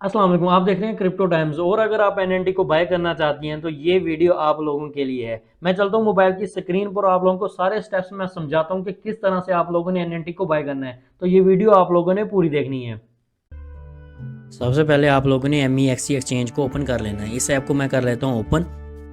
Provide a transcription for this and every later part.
अस्सलाम वालेकुम। आप देख रहे हैं क्रिप्टो टाइम्स। और अगर आप एनएनटी को बाय करना चाहती हैं तो ये वीडियो आप लोगों के लिए है। मैं चलता हूँ मोबाइल की स्क्रीन पर, आप लोगों को सारे स्टेप्स मैं समझाता हूँ कि किस तरह से आप लोगों ने एनएनटी को बाय करना है। तो ये वीडियो आप लोगों ने पूरी देखनी है। सबसे पहले आप लोगों ने MEXC एक्सचेंज को ओपन कर लेना है। इस ऐप को मैं कर लेता हूँ ओपन।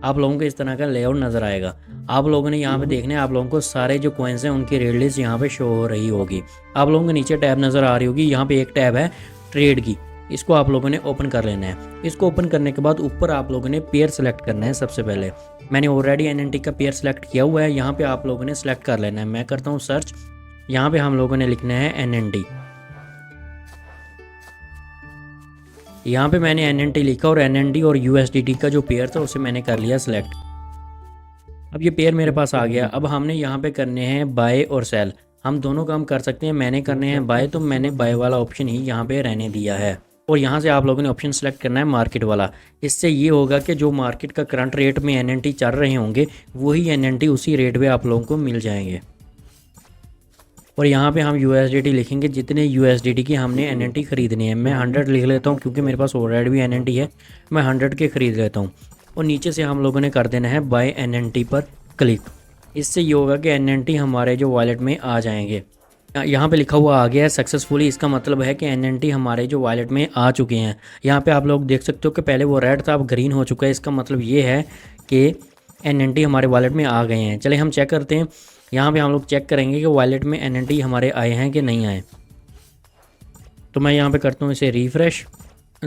आप लोगों को इस तरह का लेआउट नज़र आएगा। आप लोगों ने यहाँ पे देखना है, आप लोगों को सारे जो कॉइन्स हैं उनकी रेट लिस्ट यहाँ पे शो हो रही होगी। आप लोगों को नीचे टैब नज़र आ रही होगी, यहाँ पे एक टैब है ट्रेड की। इसको आप लोगों ने ओपन कर लेना है। इसको ओपन करने के बाद ऊपर आप लोगों ने पेयर सेलेक्ट करना है। सबसे पहले मैंने ऑलरेडी एनएनटी का पेयर सेलेक्ट किया हुआ है, यहाँ पे आप लोगों ने सेलेक्ट कर लेना है। मैं करता हूँ सर्च। यहाँ पे हम लोगों ने लिखना है एनएनटी। यहाँ पे मैंने एनएनटी लिखा और एनएनटी और यूएसडीटी का जो पेयर था उसे मैंने कर लिया सिलेक्ट। अब ये पेयर मेरे पास आ गया। अब हमने यहाँ पे करने हैं बाय और सेल। हम दोनों काम कर सकते हैं। मैंने करने हैं बाय, तो मैंने बाय वाला ऑप्शन ही यहाँ पे रहने दिया है। और यहाँ से आप लोगों ने ऑप्शन सेलेक्ट करना है मार्केट वाला। इससे ये होगा कि जो मार्केट का करंट रेट में एनएनटी चल रहे होंगे वही एनएनटी उसी रेट पे आप लोगों को मिल जाएंगे। और यहाँ पे हम USDT लिखेंगे, जितने USDT की हमने एनएनटी ख़रीदनी है। मैं 100 लिख लेता हूँ क्योंकि मेरे पास ऑलरेडी भी एनएनटी है। मैं 100 के ख़रीद लेता हूँ। और नीचे से हम लोगों ने कर देना है बाय एनएनटी पर क्लिक। इससे ये होगा कि एनएनटी हमारे जो वॉलेट में आ जाएंगे। यहाँ पे लिखा हुआ आ गया है सक्सेसफुली। इसका मतलब है कि एनएनटी हमारे जो वॉलेट में आ चुके हैं। यहाँ पे आप लोग देख सकते हो कि पहले वो रेड था, अब ग्रीन हो चुका है। इसका मतलब ये है कि एनएनटी हमारे वॉलेट में आ गए हैं। चले हम चेक करते हैं। यहाँ पे हम लोग चेक करेंगे कि वॉलेट में एनएनटी हमारे आए हैं कि नहीं आए। तो मैं यहाँ पे करता हूँ इसे रिफ़्रेश।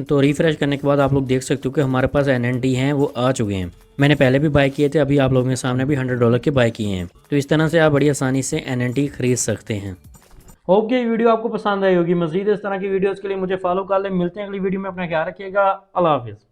तो रिफ़्रेश करने के बाद आप लोग देख सकते हो कि हमारे पास एनएनटी हैं, वो आ चुके हैं। मैंने पहले भी बाय किए थे, अभी आप लोगों के सामने भी $100 के बाय किए हैं। तो इस तरह से आप बड़ी आसानी से एनएनटी खरीद सकते हैं। होप ये वीडियो आपको पसंद आई होगी। मज़ीद इस तरह की वीडियोज़ के लिए मुझे फॉलो कर लें। मिलते हैं अगली वीडियो में। अपना ख्याल रखिएगा। अल्लाह हाफिज़।